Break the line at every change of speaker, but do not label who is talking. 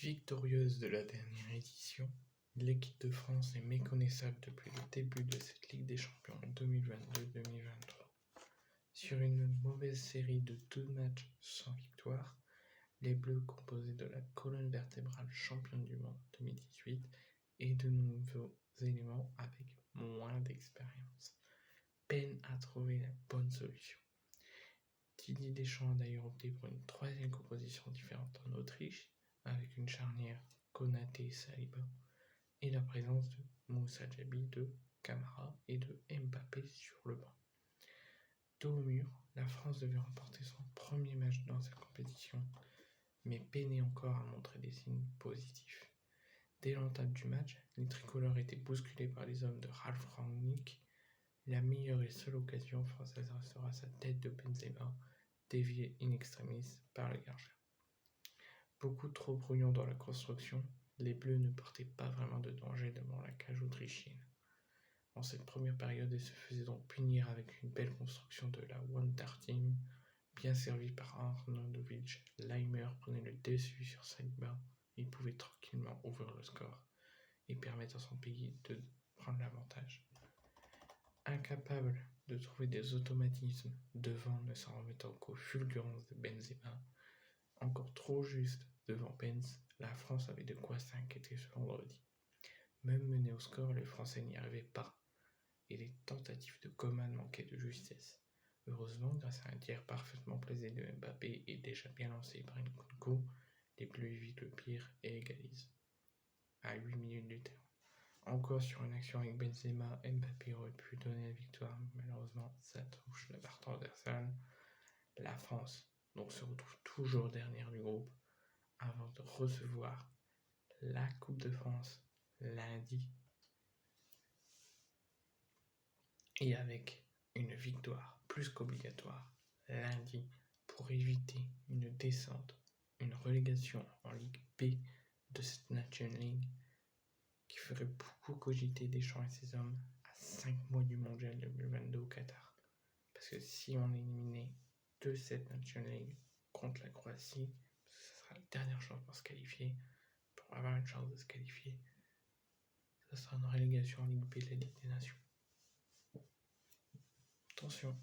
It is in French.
Victorieuse de la dernière édition, l'équipe de France est méconnaissable depuis le début de cette Ligue des Champions 2022-2023. Sur une mauvaise série de 2 matchs sans victoire, les Bleus, composés de la colonne vertébrale championne du monde 2018 et de nouveaux éléments avec moins d'expérience, peinent à trouver la bonne solution. Didier Deschamps a d'ailleurs opté pour une troisième composition différente en Autriche, avec une charnière Konaté-Saliba et la présence de Moussa Djabi, de Camara et de Mbappé sur le banc. Dos au mur, la France devait remporter son premier match dans cette compétition, mais peinait encore à montrer des signes positifs. Dès l'entame du match, les tricolores étaient bousculés par les hommes de Ralf Rangnick. La meilleure et seule occasion française restera sa tête de Benzema, déviée in extremis par le gardien. Beaucoup trop brouillon dans la construction, les Bleus ne portaient pas vraiment de danger devant la cage autrichienne. En cette première période, ils se faisaient donc punir avec une belle construction de la Wonder Team, bien servie par Arnautovic. Laimer prenait le dessus sur Saliba et il pouvait tranquillement ouvrir le score et permettre à son pays de prendre l'avantage. Incapable de trouver des automatismes devant, ne s'en remettant qu'aux fulgurances de Benzema, encore trop juste devant Pence, la France avait de quoi s'inquiéter ce vendredi. Même menés au score, les Français n'y arrivaient pas, et les tentatives de Coman manquaient de justesse. Heureusement, grâce à un tir parfaitement placé de Mbappé et déjà bien lancé par Nkunku, les Bleus évitent le pire et égalisent. À 8 minutes du terme. Encore sur une action avec Benzema, Mbappé aurait pu donner la victoire, mais malheureusement, ça touche la barre transversale. La France donc se retrouve toujours dernière du groupe avant de recevoir la Coupe de France lundi et avec une victoire plus qu'obligatoire lundi pour éviter une descente, une relégation en Ligue B de cette National League qui ferait beaucoup cogiter Deschamps et ses hommes à 5 mois du Mondial 2022 au Qatar. Parce que si on est éliminé de cette National League contre la Croatie, ce sera la dernière chance pour se qualifier, pour avoir une chance de se qualifier, ce sera une relégation en Ligue B de la Ligue des Nations. Attention.